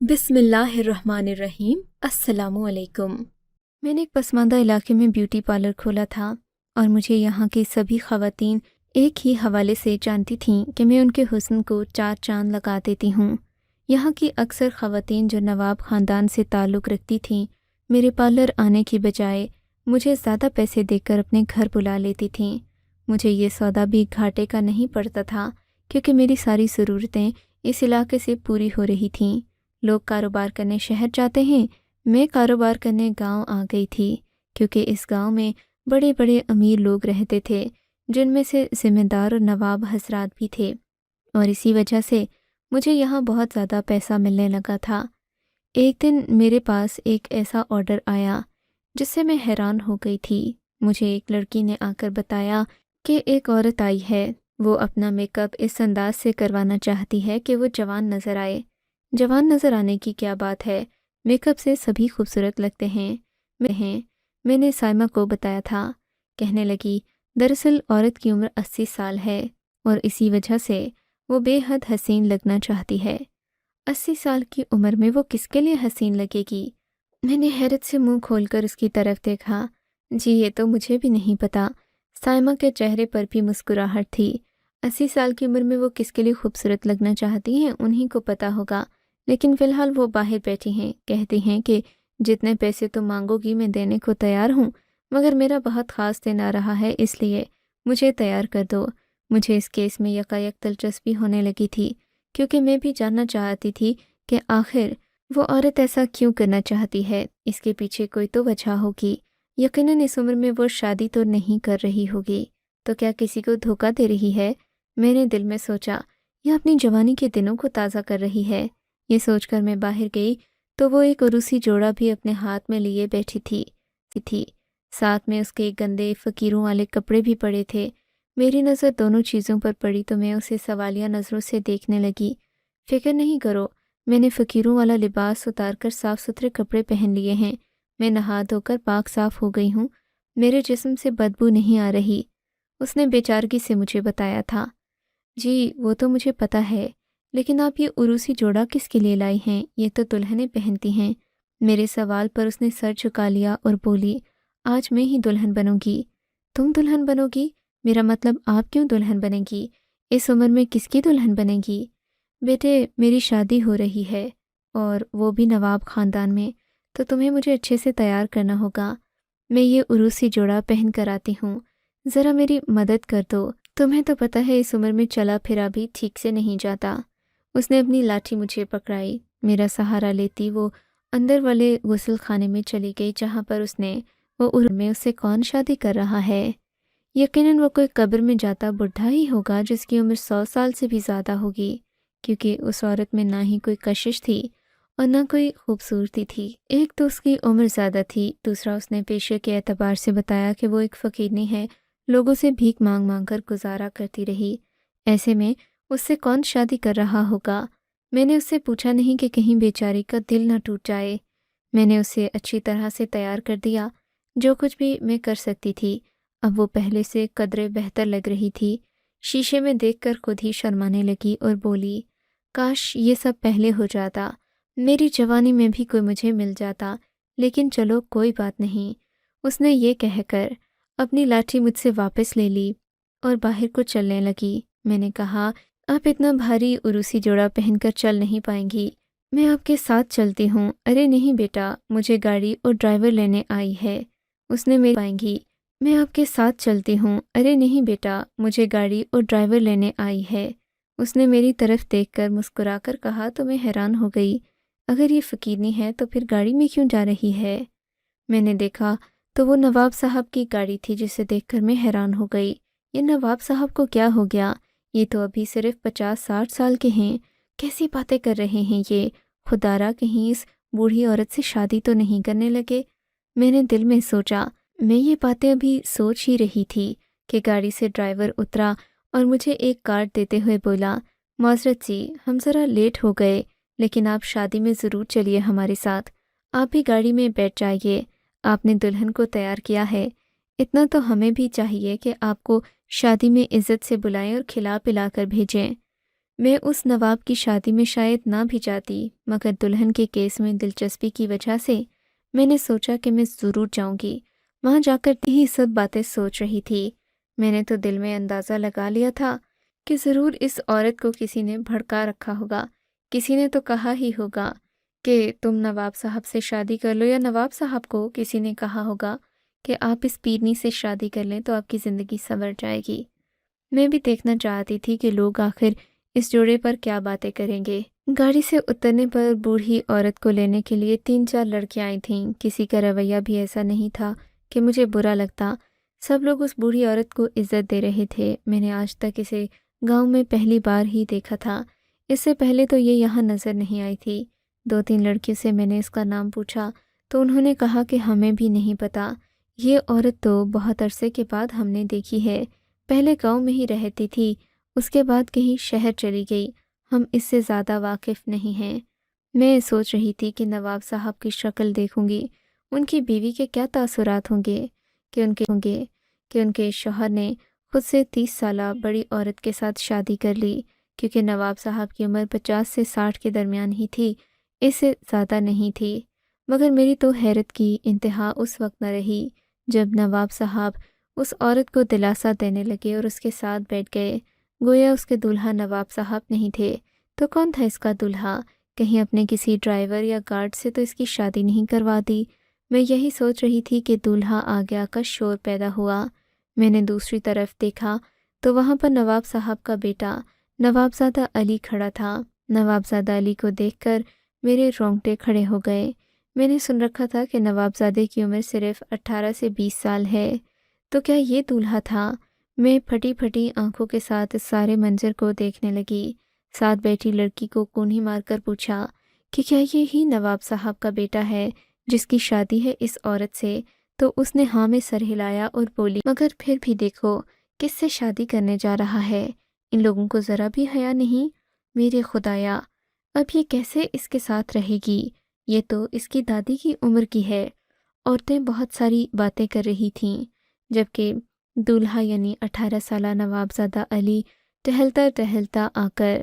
بسم اللہ الرحمن الرحیم۔ السلام علیکم۔ میں نے ایک پسماندہ علاقے میں بیوٹی پارلر کھولا تھا اور مجھے یہاں کی سبھی خواتین ایک ہی حوالے سے جانتی تھیں کہ میں ان کے حسن کو چار چاند لگا دیتی ہوں۔ یہاں کی اکثر خواتین جو نواب خاندان سے تعلق رکھتی تھیں میرے پارلر آنے کی بجائے مجھے زیادہ پیسے دے کر اپنے گھر بلا لیتی تھیں۔ مجھے یہ سودا بھی گھاٹے کا نہیں پڑتا تھا کیونکہ میری ساری ضرورتیں اس علاقے سے پوری ہو رہی تھیں۔ لوگ کاروبار کرنے شہر جاتے ہیں، میں کاروبار کرنے گاؤں آ گئی تھی کیونکہ اس گاؤں میں بڑے بڑے امیر لوگ رہتے تھے جن میں سے ذمہ دار اور نواب حضرات بھی تھے، اور اسی وجہ سے مجھے یہاں بہت زیادہ پیسہ ملنے لگا تھا۔ ایک دن میرے پاس ایک ایسا آرڈر آیا جس سے میں حیران ہو گئی تھی۔ مجھے ایک لڑکی نے آ کر بتایا کہ ایک عورت آئی ہے، وہ اپنا میک اپ اس انداز سے کروانا چاہتی ہے کہ وہ جوان نظر آئے۔ جوان نظر آنے کی کیا بات ہے، میک اپ سے سبھی خوبصورت لگتے ہیں۔ میں نے سائمہ کو بتایا تھا۔ کہنے لگی دراصل عورت کی عمر 80 سال ہے اور اسی وجہ سے وہ بے حد حسین لگنا چاہتی ہے۔ 80 سال کی عمر میں وہ کس کے لیے حسین لگے گی؟ میں نے حیرت سے منہ کھول کر اس کی طرف دیکھا۔ جی یہ تو مجھے بھی نہیں پتا۔ سائمہ کے چہرے پر بھی مسکراہٹ تھی۔ 80 سال کی عمر میں وہ کس کے لیے خوبصورت لگنا چاہتی ہیں انہی کو پتا ہوگا، لیکن فی الحال وہ باہر بیٹھی ہیں، کہتی ہیں کہ جتنے پیسے تم مانگو گی میں دینے کو تیار ہوں، مگر میرا بہت خاص دن آ رہا ہے اس لیے مجھے تیار کر دو۔ مجھے اس کیس میں یکایک دلچسپی ہونے لگی تھی کیونکہ میں بھی جاننا چاہتی تھی کہ آخر وہ عورت ایسا کیوں کرنا چاہتی ہے، اس کے پیچھے کوئی تو وجہ ہوگی۔ یقیناً اس عمر میں وہ شادی تو نہیں کر رہی ہوگی، تو کیا کسی کو دھوکہ دے رہی ہے؟ میں نے دل میں سوچا، یا اپنی جوانی کے دنوں کو تازہ کر رہی ہے۔ یہ سوچ کر میں باہر گئی تو وہ ایک عروسی جوڑا بھی اپنے ہاتھ میں لیے بیٹھی تھی۔ ساتھ میں اس کے گندے فقیروں والے کپڑے بھی پڑے تھے۔ میری نظر دونوں چیزوں پر پڑی تو میں اسے سوالیہ نظروں سے دیکھنے لگی۔ فکر نہیں کرو، میں نے فقیروں والا لباس اتار کر صاف ستھرے کپڑے پہن لیے ہیں۔ میں نہا دھو کر پاک صاف ہو گئی ہوں، میرے جسم سے بدبو نہیں آ رہی۔ اس نے بے چارگی سے مجھے بتایا تھا۔ جی وہ تو مجھے پتا ہے، لیکن آپ یہ عروسی جوڑا کس کے لیے لائی ہیں؟ یہ تو دلہنیں پہنتی ہیں۔ میرے سوال پر اس نے سر جھکا لیا اور بولی، آج میں ہی دلہن بنوں گی۔ تم دلہن بنو گی؟ میرا مطلب آپ کیوں دلہن بنے گی؟ اس عمر میں کس کی دلہن بنے گی؟ بیٹے میری شادی ہو رہی ہے اور وہ بھی نواب خاندان میں، تو تمہیں مجھے اچھے سے تیار کرنا ہوگا۔ میں یہ عروسی جوڑا پہن کر آتی ہوں، ذرا میری مدد کر دو۔ تمہیں تو پتہ ہے اس عمر میں چلا پھرا بھی ٹھیک سے نہیں جاتا۔ اس نے اپنی لاٹھی مجھے پکڑائی، میرا سہارا لیتی وہ اندر والے غسل خانے میں چلی گئی جہاں پر وہ عمر میں اس سے کون شادی کر رہا ہے؟ یقیناً وہ کوئی قبر میں جاتا بڈھا ہی ہوگا جس کی عمر 100 سال سے بھی زیادہ ہوگی، کیونکہ اس عورت میں نہ ہی کوئی کشش تھی اور نہ کوئی خوبصورتی تھی۔ ایک تو اس کی عمر زیادہ تھی، دوسرا اس نے پیشے کے اعتبار سے بتایا کہ وہ ایک فقیرنی ہے، لوگوں سے بھیک مانگ مانگ کر گزارا کرتی رہی۔ ایسے میں اس سے کون شادی کر رہا ہوگا؟ میں نے اس سے پوچھا نہیں کہ کہیں بیچاری کا دل نہ ٹوٹ جائے۔ میں نے اسے اچھی طرح سے تیار کر دیا، جو کچھ بھی میں کر سکتی تھی۔ اب وہ پہلے سے قدرے بہتر لگ رہی تھی۔ شیشے میں دیکھ کر خود ہی شرمانے لگی اور بولی، کاش یہ سب پہلے ہو جاتا، میری جوانی میں بھی کوئی مجھے مل جاتا، لیکن چلو کوئی بات نہیں۔ اس نے یہ کہہ کر اپنی لاٹھی مجھ سے واپس لے لی اور باہر کو چلنے لگی۔ میں نے کہا، آپ اتنا بھاری عروسی جوڑا پہن کر چل نہیں پائیں گی، میں آپ کے ساتھ چلتی ہوں۔ ارے نہیں بیٹا، مجھے گاڑی اور ڈرائیور لینے آئی ہے۔ اس نے پائیں گی، میں آپ کے ساتھ چلتی ہوں۔ ارے نہیں بیٹا، مجھے گاڑی اور ڈرائیور لینے آئی ہے۔ اس نے میری طرف دیکھ کر مسکرا کر کہا تو میں حیران ہو گئی، اگر یہ فقیرنی ہے تو پھر گاڑی میں کیوں جا رہی ہے؟ میں نے دیکھا تو وہ نواب صاحب کی گاڑی تھی، جسے دیکھ کر میں حیران ہو گئی۔ یہ نواب صاحب کو کیا ہو گیا؟ یہ تو ابھی صرف 50-60 سال کے ہیں، کیسی باتیں کر رہے ہیں یہ؟ خدارا کہیں اس بوڑھی عورت سے شادی تو نہیں کرنے لگے؟ میں نے دل میں سوچا۔ میں یہ باتیں ابھی سوچ ہی رہی تھی کہ گاڑی سے ڈرائیور اترا اور مجھے ایک کارڈ دیتے ہوئے بولا، معذرت جی ہم ذرا لیٹ ہو گئے، لیکن آپ شادی میں ضرور چلیے ہمارے ساتھ، آپ بھی گاڑی میں بیٹھ جائیے، آپ نے دلہن کو تیار کیا ہے، اتنا تو ہمیں بھی چاہیے کہ آپ کو شادی میں عزت سے بلائیں اور کھلا پلا کر بھیجیں۔ میں اس نواب کی شادی میں شاید نہ بھی جاتی، مگر دلہن کے کیس میں دلچسپی کی وجہ سے میں نے سوچا کہ میں ضرور جاؤں گی۔ وہاں جا کر یہی سب باتیں سوچ رہی تھی۔ میں نے تو دل میں اندازہ لگا لیا تھا کہ ضرور اس عورت کو کسی نے بھڑکا رکھا ہوگا، کسی نے تو کہا ہی ہوگا کہ تم نواب صاحب سے شادی کر لو، یا نواب صاحب کو کسی نے کہا ہوگا کہ آپ اس پیرنی سے شادی کر لیں تو آپ کی زندگی سنور جائے گی۔ میں بھی دیکھنا چاہتی تھی کہ لوگ آخر اس جوڑے پر کیا باتیں کریں گے۔ گاڑی سے اترنے پر بوڑھی عورت کو لینے کے لیے 3-4 لڑکیاں آئی تھیں۔ کسی کا رویہ بھی ایسا نہیں تھا کہ مجھے برا لگتا۔ سب لوگ اس بوڑھی عورت کو عزت دے رہے تھے۔ میں نے آج تک اسے گاؤں میں پہلی بار ہی دیکھا تھا، اس سے پہلے تو یہ یہاں نظر نہیں آئی تھی۔ 2-3 لڑکیوں سے میں نے اس کا نام پوچھا تو انہوں نے کہا کہ ہمیں بھی نہیں پتہ، یہ عورت تو بہت عرصے کے بعد ہم نے دیکھی ہے، پہلے گاؤں میں ہی رہتی تھی، اس کے بعد کہیں شہر چلی گئی، ہم اس سے زیادہ واقف نہیں ہیں۔ میں سوچ رہی تھی کہ نواب صاحب کی شکل دیکھوں گی، ان کی بیوی کے کیا تاثرات ہوں گے کہ ان کے شوہر نے خود سے 30 سالہ بڑی عورت کے ساتھ شادی کر لی، کیونکہ نواب صاحب کی عمر 50 سے 60 کے درمیان ہی تھی، اس سے زیادہ نہیں تھی۔ مگر میری تو حیرت کی انتہا اس وقت نہ رہی جب نواب صاحب اس عورت کو دلاسا دینے لگے اور اس کے ساتھ بیٹھ گئے، گویا اس کے دولہا نواب صاحب نہیں تھے تو کون تھا اس کا دولہا؟ کہیں اپنے کسی ڈرائیور یا گارڈ سے تو اس کی شادی نہیں کروا دی۔ میں یہی سوچ رہی تھی کہ دولہا آ گیا کا شور پیدا ہوا۔ میں نے دوسری طرف دیکھا تو وہاں پر نواب صاحب کا بیٹا نوابزادہ علی کھڑا تھا۔ نوابزادہ علی کو دیکھ کر میرے رونگٹے کھڑے ہو گئے۔ میں نے سن رکھا تھا کہ نوابزادے کی عمر صرف 18 سے 20 سال ہے، تو کیا یہ دولہا تھا؟ میں پھٹی پھٹی آنکھوں کے ساتھ اس سارے منظر کو دیکھنے لگی۔ ساتھ بیٹھی لڑکی کو کونہی مار کر پوچھا کہ کیا یہ ہی نواب صاحب کا بیٹا ہے جس کی شادی ہے اس عورت سے؟ تو اس نے ہاں میں سر ہلایا اور بولی، مگر پھر بھی دیکھو کس سے شادی کرنے جا رہا ہے، ان لوگوں کو ذرا بھی حیا نہیں۔ میرے خدایا، اب یہ کیسے اس کے ساتھ رہے گی؟ یہ تو اس کی دادی کی عمر کی ہے۔ عورتیں بہت ساری باتیں کر رہی تھیں، جبکہ دولہا یعنی 18 سالہ نوابزادہ علی ٹہلتا ٹہلتا آ کر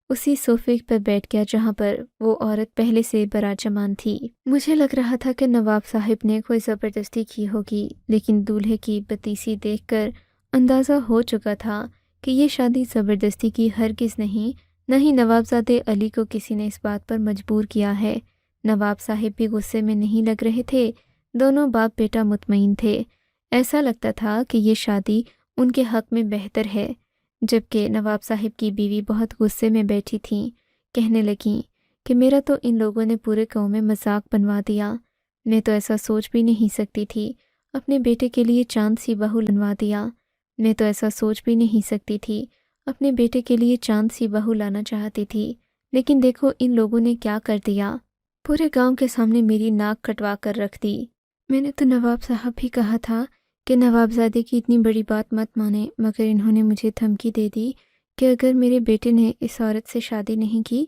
اسی صوفے پر بیٹھ گیا جہاں پر وہ عورت پہلے سے براجمان تھی۔ مجھے لگ رہا تھا کہ نواب صاحب نے کوئی زبردستی کی ہوگی، لیکن دولہے کی بتیسی دیکھ کر اندازہ ہو چکا تھا کہ یہ شادی زبردستی کی ہرگز نہیں، نہ ہی نوابزادے علی کو کسی نے اس بات پر مجبور کیا ہے۔ نواب صاحب بھی غصے میں نہیں لگ رہے تھے، دونوں باپ بیٹا مطمئن تھے۔ ایسا لگتا تھا کہ یہ شادی ان کے حق میں بہتر ہے، جبکہ نواب صاحب کی بیوی بہت غصے میں بیٹھی تھیں، کہنے لگیں کہ میرا تو ان لوگوں نے پورے گاؤں میں مذاق بنوا دیا، میں تو ایسا سوچ بھی نہیں سکتی تھی، اپنے بیٹے کے لیے چاند سی بہو بنوا دیا، میں تو ایسا سوچ بھی نہیں سکتی تھی، اپنے بیٹے کے لیے چاند سی بہو لانا چاہتی تھی، لیکن دیکھو ان لوگوں نے کیا کر دیا، پورے گاؤں کے سامنے میری ناک کٹوا کر رکھ دی۔ میں نے تو نواب صاحب بھی کہا تھا کہ نوابزادے کی اتنی بڑی بات مت مانے، مگر انہوں نے مجھے دھمکی دے دی کہ اگر میرے بیٹے نے اس عورت سے شادی نہیں کی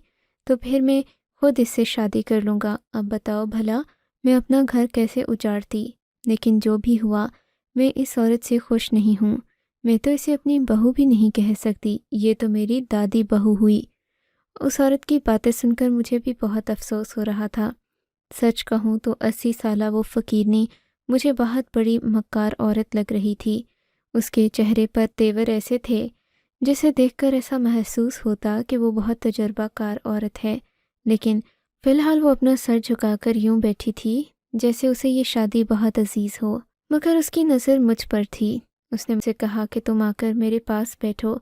تو پھر میں خود اس سے شادی کر لوں گا۔ اب بتاؤ بھلا میں اپنا گھر کیسے اجاڑتی؟ لیکن جو بھی ہوا، میں اس عورت سے خوش نہیں ہوں، میں تو اسے اپنی بہو بھی نہیں کہہ سکتی، یہ تو میری دادی بہو ہوئی۔ اس عورت کی باتیں سن کر مجھے بھی بہت افسوس ہو رہا تھا۔ سچ کہوں تو 80 سالہ وہ فقیرنی مجھے بہت بڑی مکار عورت لگ رہی تھی۔ اس کے چہرے پر تیور ایسے تھے جسے دیکھ کر ایسا محسوس ہوتا کہ وہ بہت تجربہ کار عورت ہے، لیکن فی الحال وہ اپنا سر جھکا کر یوں بیٹھی تھی جیسے اسے یہ شادی بہت عزیز ہو، مگر اس کی نظر مجھ پر تھی۔ اس نے مجھ سے کہا کہ تم آ کر میرے پاس بیٹھو،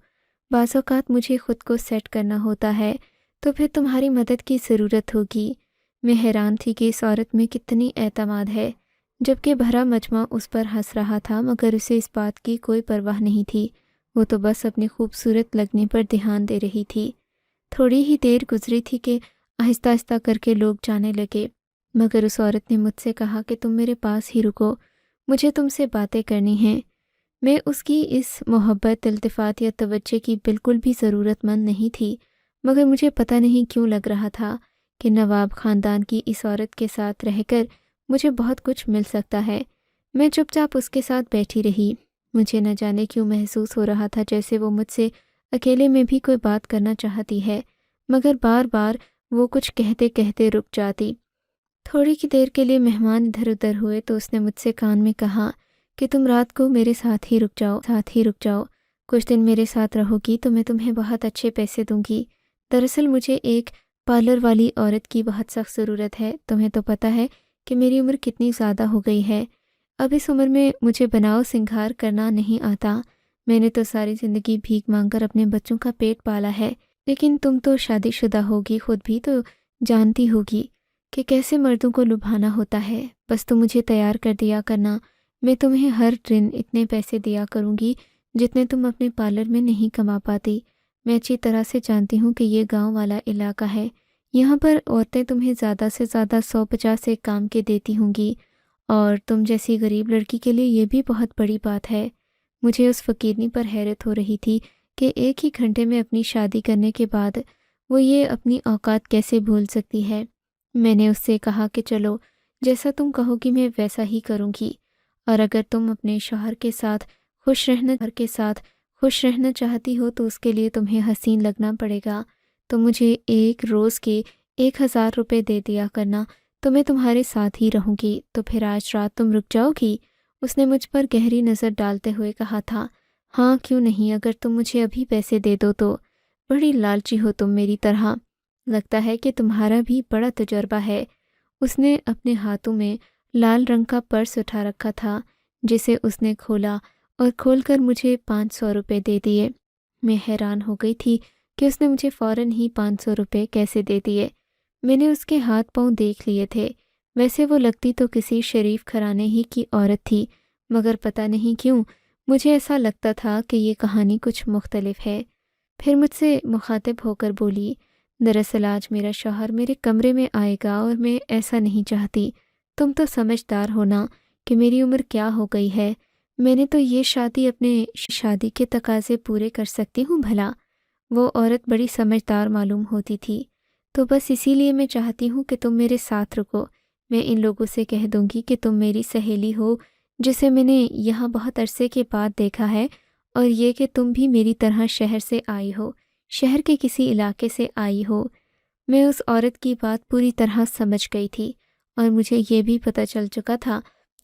بعض اوقات مجھے خود کو سیٹ کرنا ہوتا ہے تو پھر تمہاری مدد کی ضرورت ہوگی۔ میں حیران تھی کہ اس عورت میں کتنی اعتماد ہے، جبکہ بھرا مجمع اس پر ہنس رہا تھا، مگر اسے اس بات کی کوئی پرواہ نہیں تھی، وہ تو بس اپنے خوبصورت لگنے پر دھیان دے رہی تھی۔ تھوڑی ہی دیر گزری تھی کہ آہستہ آہستہ کر کے لوگ جانے لگے، مگر اس عورت نے مجھ سے کہا کہ تم میرے پاس ہی رکو، مجھے تم سے باتیں کرنی ہیں۔ میں اس کی اس محبت، التفات یا توجہ کی بالکل بھی ضرورت مند نہیں تھی، مگر مجھے پتہ نہیں کیوں لگ رہا تھا کہ نواب خاندان کی اس عورت کے ساتھ رہ کر مجھے بہت کچھ مل سکتا ہے۔ میں چپ چاپ اس کے ساتھ بیٹھی رہی، مجھے نہ جانے کیوں محسوس ہو رہا تھا جیسے وہ مجھ سے اکیلے میں بھی کوئی بات کرنا چاہتی ہے، مگر بار بار وہ کچھ کہتے کہتے رک جاتی۔ تھوڑی کی دیر کے لیے مہمان ادھر ادھر ہوئے تو اس نے مجھ سے کان میں کہا کہ تم رات کو میرے ساتھ ہی رک جاؤ، کچھ دن میرے ساتھ رہو گی تو میں تمہیں بہت اچھے پیسے دوں گی۔ دراصل مجھے ایک پارلر والی عورت کی بہت سخت ضرورت ہے۔ تمہیں تو پتہ ہے کہ میری عمر کتنی زیادہ ہو گئی ہے، اب اس عمر میں مجھے بناؤ سنگھار کرنا نہیں آتا۔ میں نے تو ساری زندگی بھیک مانگ کر اپنے بچوں کا پیٹ پالا ہے، لیکن تم تو شادی شدہ ہوگی، خود بھی تو جانتی ہوگی کہ کیسے مردوں کو لبھانا ہوتا ہے۔ بس تم مجھے تیار کر دیا کرنا، میں تمہیں ہر دن اتنے پیسے دیا کروں گی جتنے تم اپنے پارلر میں نہیں کما پاتی۔ میں اچھی طرح سے جانتی ہوں کہ یہ گاؤں والا علاقہ ہے، یہاں پر عورتیں تمہیں زیادہ سے زیادہ 150 ایک کام کے دیتی ہوں گی، اور تم جیسی غریب لڑکی کے لیے یہ بھی بہت بڑی بات ہے۔ مجھے اس فقیرنی پر حیرت ہو رہی تھی کہ ایک ہی گھنٹے میں اپنی شادی کرنے کے بعد وہ یہ اپنی اوقات کیسے بھول سکتی ہے۔ میں نے اس سے کہا کہ چلو جیسا تم کہو گی میں ویسا ہی کروں گی، اور اگر تم اپنے شوہر کے ساتھ خوش رہنا چاہتی ہو تو اس کے لیے تمہیں حسین لگنا پڑے گا، تو مجھے ایک روز کے 1000 روپے دے دیا کرنا، تو میں تمہارے ساتھ ہی رہوں گی۔ تو پھر آج رات تم رک جاؤ گی؟ اس نے مجھ پر گہری نظر ڈالتے ہوئے کہا تھا۔ ہاں کیوں نہیں، اگر تم مجھے ابھی پیسے دے دو تو۔ بڑی لالچی ہو تم میری طرح، لگتا ہے کہ تمہارا بھی بڑا تجربہ ہے۔ اس نے اپنے ہاتھوں میں لال رنگ کا پرس اٹھا رکھا تھا جسے اس نے کھولا اور کھول کر مجھے 500 روپے دے دیے۔ میں حیران ہو گئی تھی کہ اس نے مجھے فوراً ہی 500 روپے کیسے دے دیے۔ میں نے اس کے ہاتھ پاؤں دیکھ لیے تھے، ویسے وہ لگتی تو کسی شریف گھرانے ہی کی عورت تھی، مگر پتہ نہیں کیوں مجھے ایسا لگتا تھا کہ یہ کہانی کچھ مختلف ہے۔ پھر مجھ سے مخاطب ہو کر بولی، دراصل آج میرا شوہر میرے کمرے میں آئے گا اور میں ایسا نہیں چاہتی۔ تم تو سمجھدار ہونا کہ میری عمر کیا ہو گئی ہے، میں نے تو یہ شادی اپنے شادی کے تقاضے پورے کر سکتی ہوں بھلا۔ وہ عورت بڑی سمجھدار معلوم ہوتی تھی، تو بس اسی لیے میں چاہتی ہوں کہ تم میرے ساتھ رکو۔ میں ان لوگوں سے کہہ دوں گی کہ تم میری سہیلی ہو جسے میں نے یہاں بہت عرصے کے بعد دیکھا ہے، اور یہ کہ تم بھی میری طرح شہر سے آئی ہو، شہر کے کسی علاقے سے آئی ہو۔ میں اس عورت کی بات پوری طرح سمجھ گئی تھی، اور مجھے یہ بھی پتہ چل چکا تھا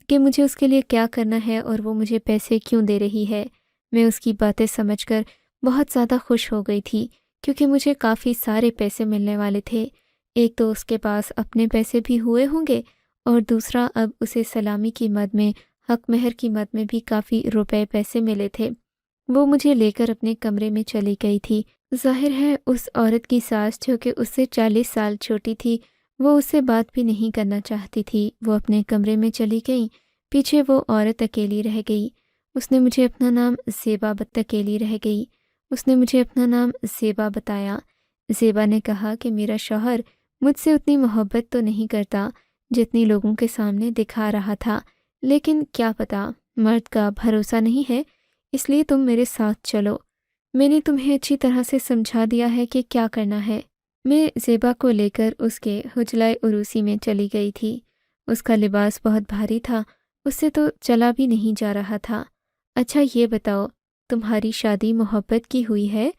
کہ مجھے اس کے لیے کیا کرنا ہے اور وہ مجھے پیسے کیوں دے رہی ہے۔ میں اس کی باتیں سمجھ کر بہت زیادہ خوش ہو گئی تھی، کیونکہ مجھے کافی سارے پیسے ملنے والے تھے۔ ایک تو اس کے پاس اپنے پیسے بھی ہوئے ہوں گے، اور دوسرا اب اسے سلامی کی مد میں، حق مہر کی مد میں بھی کافی روپے پیسے ملے تھے۔ وہ مجھے لے کر اپنے کمرے میں چلی گئی تھی۔ ظاہر ہے اس عورت کی ساس جو کہ اس سے 40 سال چھوٹی تھی، وہ اس سے بات بھی نہیں کرنا چاہتی تھی۔ وہ اپنے کمرے میں چلی گئی، پیچھے وہ عورت اکیلی رہ گئی۔ اس نے مجھے اپنا نام زیبا بتایا۔ زیبا نے کہا کہ میرا شوہر مجھ سے اتنی محبت تو نہیں کرتا جتنی لوگوں کے سامنے دکھا رہا تھا، لیکن کیا پتا، مرد کا بھروسہ نہیں ہے، اس لیے تم میرے ساتھ چلو۔ میں نے تمہیں اچھی طرح سے سمجھا دیا ہے کہ کیا کرنا ہے۔ میں زیبا کو لے کر اس کے حجلہ عروسی میں چلی گئی تھی۔ اس کا لباس بہت بھاری تھا، اس سے تو چلا بھی نہیں جا رہا تھا۔ اچھا یہ بتاؤ، تمہاری شادی محبت کی ہوئی ہے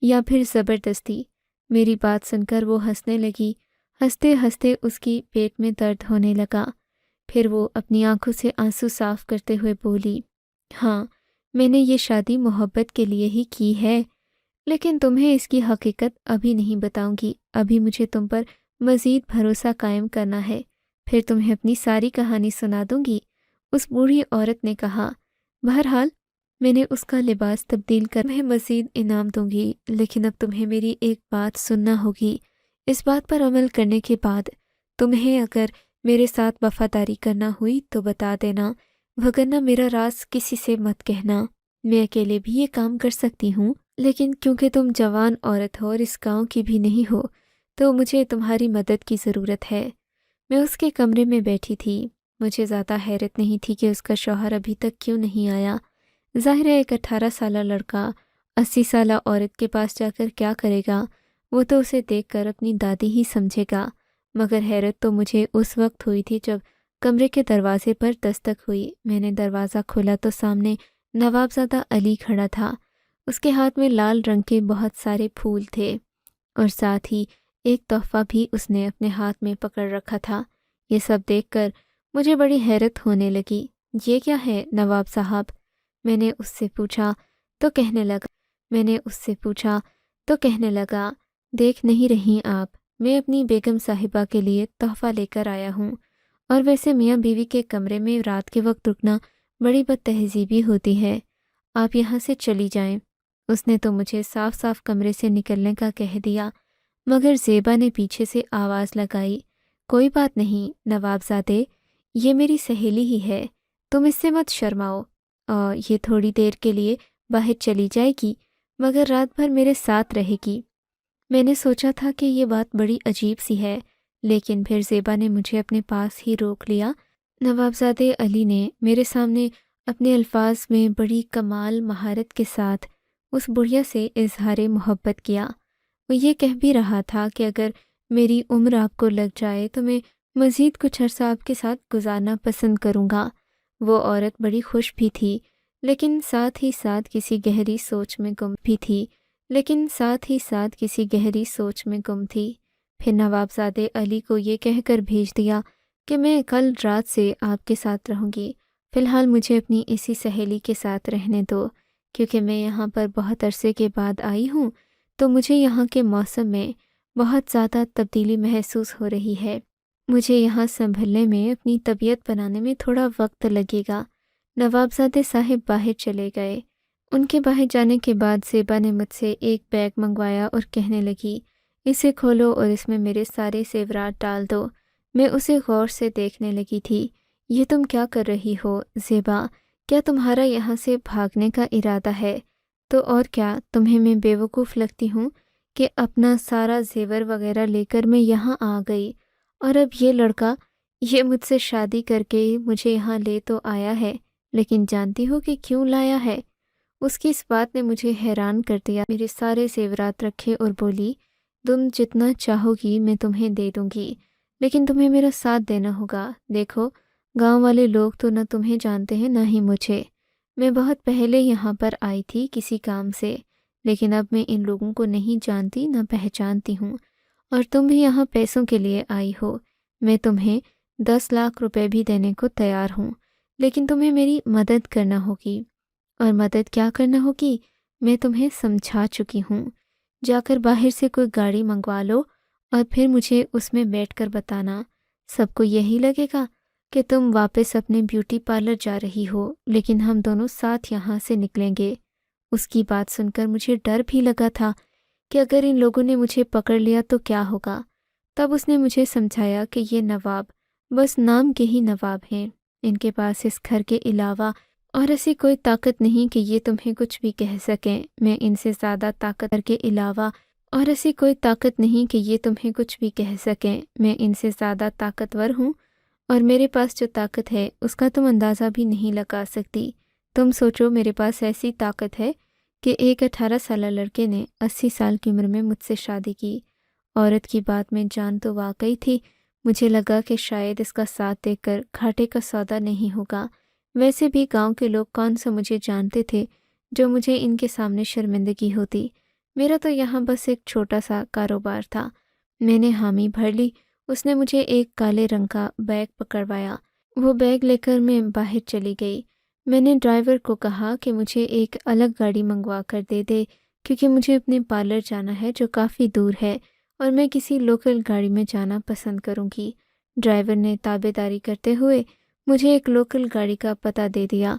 یا پھر زبردستی؟ میری بات سن کر وہ ہنسنے لگی۔ ہنستے ہنستے اس کی پیٹ میں درد ہونے لگا۔ پھر وہ اپنی آنکھوں سے آنسو صاف کرتے ہوئے بولی، ہاں میں نے یہ شادی محبت کے لیے ہی کی ہے، لیکن تمہیں اس کی حقیقت ابھی نہیں بتاؤں گی۔ ابھی مجھے تم پر مزید بھروسہ قائم کرنا ہے، پھر تمہیں اپنی ساری کہانی سنا دوں گی۔ اس بوڑھی عورت نے کہا، بہرحال میں نے اس کا لباس تبدیل کر تمہیں مزید انعام دوں گی، لیکن اب تمہیں میری ایک بات سننا ہوگی۔ اس بات پر عمل کرنے کے بعد تمہیں اگر میرے ساتھ وفاداری کرنا ہوئی تو بتا دینا، وگرنہ میرا راز کسی سے مت کہنا۔ میں اکیلے بھی یہ کام کر سکتی ہوں، لیکن کیونکہ تم جوان عورت ہو اور اس گاؤں کی بھی نہیں ہو، تو مجھے تمہاری مدد کی ضرورت ہے۔ میں اس کے کمرے میں بیٹھی تھی۔ مجھے زیادہ حیرت نہیں تھی کہ اس کا شوہر ابھی تک کیوں نہیں آیا۔ ظاہر ہے ایک 18 سالہ لڑکا 80 سالہ عورت کے پاس جا کر کیا کرے گا، وہ تو اسے دیکھ کر اپنی دادی ہی سمجھے گا۔ مگر حیرت تو مجھے اس وقت ہوئی تھی جب کمرے کے دروازے پر دستک ہوئی۔ میں نے دروازہ کھولا تو سامنے نوابزادہ علی کھڑا تھا۔ اس کے ہاتھ میں لال رنگ کے بہت سارے پھول تھے اور ساتھ ہی ایک تحفہ بھی اس نے اپنے ہاتھ میں پکڑ رکھا تھا۔ یہ سب دیکھ کر مجھے بڑی حیرت ہونے لگی۔ یہ کیا ہے نواب صاحب؟ میں نے اس سے پوچھا تو کہنے لگا دیکھ نہیں رہی آپ، میں اپنی بیگم صاحبہ کے لیے تحفہ لے کر آیا ہوں، اور ویسے میاں بیوی کے کمرے میں رات کے وقت رکنا بڑی بد تہذیبی ہوتی ہے، آپ یہاں سے چلی جائیں۔ اس نے تو مجھے صاف صاف کمرے سے نکلنے کا کہہ دیا، مگر زیبا نے پیچھے سے آواز لگائی، کوئی بات نہیں نواب زادے، یہ میری سہیلی ہی ہے، تم اس سے مت شرماؤ، اور یہ تھوڑی دیر کے لیے باہر چلی جائے گی مگر رات بھر میرے ساتھ رہے گی۔ میں نے سوچا تھا کہ یہ بات بڑی عجیب سی ہے، لیکن پھر زیبا نے مجھے اپنے پاس ہی روک لیا۔ نوابزادے علی نے میرے سامنے اپنے الفاظ میں بڑی کمال مہارت کے ساتھ اس بڑھیا سے اظہار محبت کیا۔ وہ یہ کہہ بھی رہا تھا کہ اگر میری عمر آپ کو لگ جائے تو میں مزید کچھ عرصہ آپ کے ساتھ گزارنا پسند کروں گا۔ وہ عورت بڑی خوش بھی تھی، لیکن ساتھ ہی ساتھ کسی گہری سوچ میں گم تھی۔ پھر نوابزادے علی کو یہ کہہ کر بھیج دیا کہ میں کل رات سے آپ کے ساتھ رہوں گی، فی الحال مجھے اپنی اسی سہیلی کے ساتھ رہنے دو، کیونکہ میں یہاں پر بہت عرصے کے بعد آئی ہوں تو مجھے یہاں کے موسم میں بہت زیادہ تبدیلی محسوس ہو رہی ہے۔ مجھے یہاں سنبھلنے میں، اپنی طبیعت بنانے میں تھوڑا وقت لگے گا۔ نوابزادے صاحب باہر چلے گئے۔ ان کے باہر جانے کے بعد زیبا نے مجھ سے ایک بیگ منگوایا اور کہنے لگی، اسے کھولو اور اس میں میرے سارے زیورات ڈال دو۔ میں اسے غور سے دیکھنے لگی تھی۔ یہ تم کیا کر رہی ہو زیبا؟ کیا تمہارا یہاں سے بھاگنے کا ارادہ ہے؟ تو اور کیا، تمہیں میں بیوقوف لگتی ہوں کہ اپنا سارا زیور وغیرہ لے کر میں یہاں آ گئی، اور اب یہ لڑکا یہ مجھ سے شادی کر کے مجھے یہاں لے تو آیا ہے، لیکن جانتی ہو کہ کیوں لایا ہے؟ اس کی اس بات نے مجھے حیران کر دیا۔ میرے سارے زیورات رکھے اور بولی، تم جتنا چاہو گی میں تمہیں دے دوں گی، لیکن تمہیں میرا ساتھ دینا ہوگا۔ دیکھو، گاؤں والے لوگ تو نہ تمہیں جانتے ہیں نہ ہی مجھے۔ میں بہت پہلے یہاں پر آئی تھی کسی کام سے، لیکن اب میں ان لوگوں کو نہیں جانتی نہ پہچانتی ہوں، اور تم بھی یہاں پیسوں کے لیے آئی ہو۔ میں تمہیں 10 لاکھ روپے بھی دینے کو تیار ہوں، لیکن تمہیں میری مدد کرنا ہوگی۔ اور مدد کیا کرنا ہوگی؟ میں تمہیں سمجھا چکی ہوں۔ جا کر باہر سے کوئی گاڑی منگوا لو اور پھر مجھے اس میں بیٹھ کر بتانا۔ سب کو یہی لگے گا کہ تم واپس اپنے بیوٹی پارلر جا رہی ہو، لیکن ہم دونوں ساتھ یہاں سے نکلیں گے۔ اس کی بات سن کر مجھے ڈر بھی لگا تھا کہ اگر ان لوگوں نے مجھے پکڑ لیا تو کیا ہوگا۔ تب اس نے مجھے سمجھایا کہ یہ نواب بس نام کے ہی نواب ہیں، ان کے پاس اس گھر کے علاوہ اور ایسی کوئی طاقت نہیں کہ یہ تمہیں کچھ بھی کہہ سکیں۔ میں ان سے زیادہ طاقتور ہوں، اور میرے پاس جو طاقت ہے اس کا تم اندازہ بھی نہیں لگا سکتی۔ تم سوچو، میرے پاس ایسی طاقت ہے کہ ایک 18 سالہ لڑکے نے 80 سال کی عمر میں مجھ سے شادی کی۔ عورت کی بات میں جان تو واقعی تھی۔ مجھے لگا کہ شاید اس کا ساتھ دے کر گھاٹے کا سودا نہیں ہوگا۔ ویسے بھی گاؤں کے لوگ کون سا مجھے جانتے تھے جو مجھے ان کے سامنے شرمندگی ہوتی۔ میرا تو یہاں بس ایک چھوٹا سا کاروبار تھا۔ میں نے حامی بھر لی۔ اس نے مجھے ایک کالے رنگ کا بیگ پکڑوایا۔ وہ بیگ لے کر میں باہر چلی گئی۔ میں نے ڈرائیور کو کہا کہ مجھے ایک الگ گاڑی منگوا کر دے دے، کیونکہ مجھے اپنے پارلر جانا ہے جو کافی دور ہے، اور میں کسی لوکل گاڑی میں جانا پسند کروں گی۔ ڈرائیور نے تابع داری کرتے ہوئے مجھے ایک لوکل گاڑی کا پتہ دے دیا۔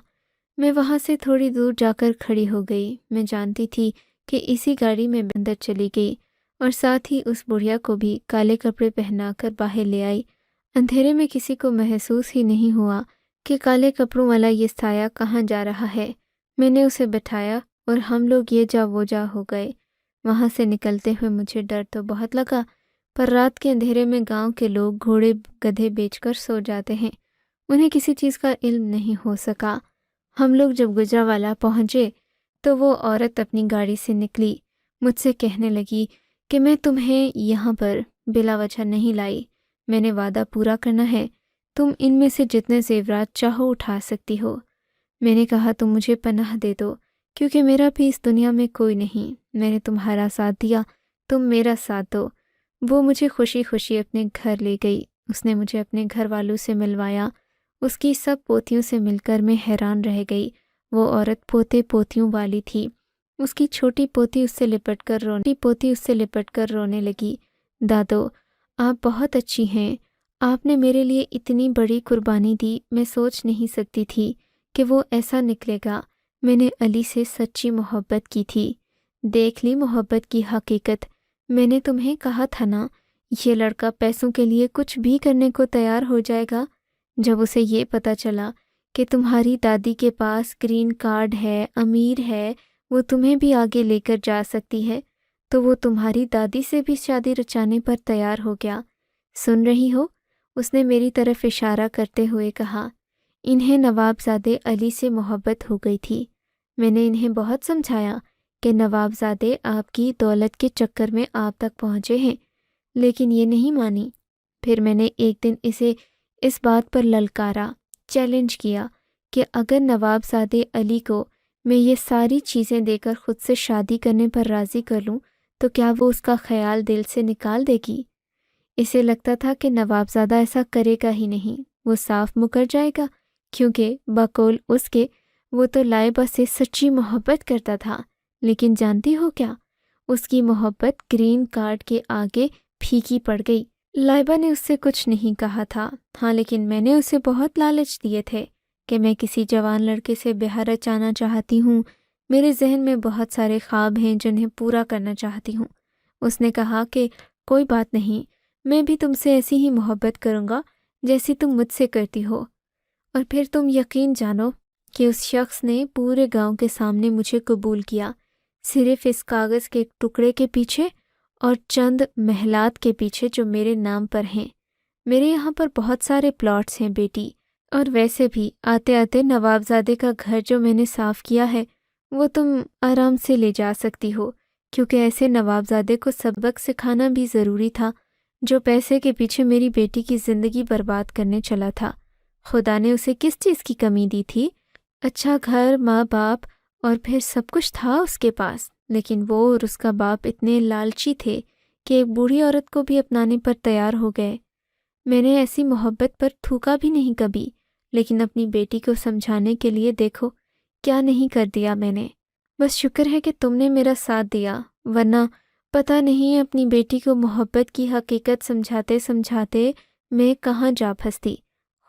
میں وہاں سے تھوڑی دور جا کر کھڑی ہو گئی۔ میں جانتی تھی کہ اسی گاڑی میں اندر چلی گئی، اور ساتھ ہی اس بڑھیا کو بھی کالے کپڑے پہنا کر باہر لے آئی۔ اندھیرے میں کسی کو محسوس ہی نہیں ہوا کہ کالے کپڑوں والا یہ سایہ کہاں جا رہا ہے۔ میں نے اسے بٹھایا اور ہم لوگ یہ جا وہ جا ہو گئے۔ وہاں سے نکلتے ہوئے مجھے ڈر تو بہت لگا، پر رات کے اندھیرے میں گاؤں کے لوگ گھوڑے گدھے بیچ کر سو جاتے ہیں، انہیں کسی چیز کا علم نہیں ہو سکا۔ ہم لوگ جب گجرانوالہ پہنچے تو وہ عورت اپنی گاڑی سے نکلی، مجھ سے کہنے لگی کہ میں تمہیں یہاں پر بلا وجہ نہیں لائی، میں نے وعدہ پورا کرنا ہے، تم ان میں سے جتنے زیورات چاہو اٹھا سکتی ہو۔ میں نے کہا تم مجھے پناہ دے دو، کیونکہ میرا بھی اس دنیا میں کوئی نہیں۔ میں نے تمہارا ساتھ دیا، تم میرا ساتھ دو۔ وہ مجھے خوشی خوشی اپنے گھر لے گئی۔ اس نے مجھے اپنے گھر والوں سے ملوایا۔ اس کی سب پوتیوں سے مل کر میں حیران رہ گئی۔ وہ عورت پوتے پوتیوں والی تھی۔ اس کی چھوٹی پوتی اس سے لپٹ کر رونے لگی۔ دادو، آپ بہت اچھی ہیں۔ آپ نے میرے لیے اتنی بڑی قربانی دی، میں سوچ نہیں سکتی تھی کہ وہ ایسا نکلے گا۔ میں نے علی سے سچی محبت کی تھی۔ دیکھ لی محبت کی حقیقت۔ میں نے تمہیں کہا تھا نا، یہ لڑکا پیسوں کے لیے کچھ بھی کرنے کو تیار ہو جائے گا۔ جب اسے یہ پتہ چلا کہ تمہاری دادی کے پاس گرین کارڈ ہے، امیر ہے، وہ تمہیں بھی آگے لے کر جا سکتی ہے، تو وہ تمہاری دادی سے بھی شادی رچانے پر تیار ہو گیا۔ سن رہی ہو؟ اس نے میری طرف اشارہ کرتے ہوئے کہا۔ انہیں نوابزادے علی سے محبت ہو گئی تھی۔ میں نے انہیں بہت سمجھایا کہ نوابزادے آپ کی دولت کے چکر میں آپ تک پہنچے ہیں، لیکن یہ نہیں مانی۔ پھر میں نے ایک دن اسے اس بات پر للکارا، چیلنج کیا کہ اگر نوابزادے علی کو میں یہ ساری چیزیں دے کر خود سے شادی کرنے پر راضی کر لوں تو کیا وہ اس کا خیال دل سے نکال دے گی؟ اسے لگتا تھا کہ نوابزادہ ایسا کرے گا ہی نہیں، وہ صاف مکر جائے گا، کیونکہ بقول اس کے وہ تو لائبہ سے سچی محبت کرتا تھا۔ لیکن جانتی ہو کیا؟ اس کی محبت گرین کارڈ کے آگے پھیکی پڑ گئی۔ لائبہ نے اس سے کچھ نہیں کہا تھا، ہاں، لیکن میں نے اسے بہت لالچ دیے تھے کہ میں کسی جوان لڑکے سے بیاہ رچانا چاہتی ہوں، میرے ذہن میں بہت سارے خواب ہیں جنہیں پورا کرنا چاہتی ہوں۔ اس نے کہا کہ کوئی بات نہیں، میں بھی تم سے ایسی ہی محبت کروں گا جیسی تم مجھ سے کرتی ہو۔ اور پھر تم یقین جانو کہ اس شخص نے پورے گاؤں کے سامنے مجھے قبول کیا، صرف اس کاغذ کے ٹکڑے کے پیچھے اور چند محلات کے پیچھے جو میرے نام پر ہیں۔ میرے یہاں پر بہت سارے پلاٹس ہیں بیٹی، اور ویسے بھی آتے آتے نوابزادے کا گھر جو میں نے صاف کیا ہے وہ تم آرام سے لے جا سکتی ہو، کیونکہ ایسے نوابزادے کو سبق سکھانا بھی ضروری تھا جو پیسے کے پیچھے میری بیٹی کی زندگی برباد کرنے چلا تھا۔ خدا نے اسے کس چیز کی کمی دی تھی؟ اچھا گھر، ماں باپ، اور پھر سب کچھ تھا اس کے پاس، لیکن وہ اور اس کا باپ اتنے لالچی تھے کہ ایک بوڑھی عورت کو بھی اپنانے پر تیار ہو گئے۔ میں نے ایسی محبت پر تھوکا بھی نہیں کبھی، لیکن اپنی بیٹی کو سمجھانے کے لیے دیکھو کیا نہیں کر دیا میں نے۔ بس شکر ہے کہ تم نے میرا ساتھ دیا، ورنہ پتہ نہیں اپنی بیٹی کو محبت کی حقیقت سمجھاتے سمجھاتے میں کہاں جا پھنستی۔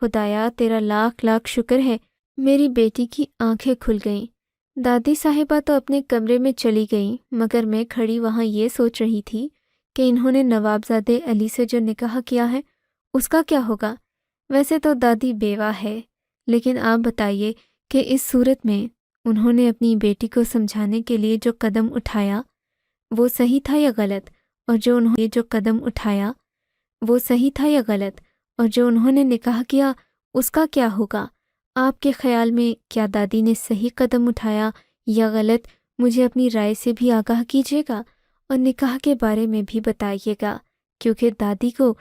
خدایا تیرا لاکھ لاکھ شکر ہے، میری بیٹی کی آنکھیں کھل گئیں۔ دادی صاحبہ تو اپنے کمرے میں چلی گئیں، مگر میں کھڑی وہاں یہ سوچ رہی تھی کہ انہوں نے نوابزادے علی سے جو نکاح کیا ہے اس کا کیا ہوگا۔ ویسے تو دادی بیوہ ہے، لیکن آپ بتائیے کہ اس صورت میں انہوں نے اپنی بیٹی کو سمجھانے کے لیے جو قدم اٹھایا وہ صحیح تھا یا غلط، اور جو انہوں نے نکاح کیا اس کا کیا ہوگا۔ آپ کے خیال میں کیا دادی نے صحیح قدم اٹھایا یا غلط؟ مجھے اپنی رائے سے بھی آگاہ کیجیے گا اور نکاح کے بارے میں بھی بتائیے گا، کیونکہ دادی کو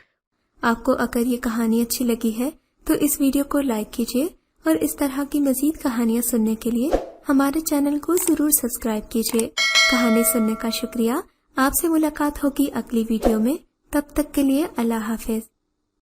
آپ کو اگر یہ کہانی اچھی لگی ہے تو اس ویڈیو کو لائک کیجیے، اور اس طرح کی مزید کہانیاں سننے کے لیے ہمارے چینل کو ضرور سبسکرائب کیجیے۔ کہانی سننے کا شکریہ۔ آپ سے ملاقات ہوگی اگلی ویڈیو میں، تب تک کے لیے اللہ حافظ۔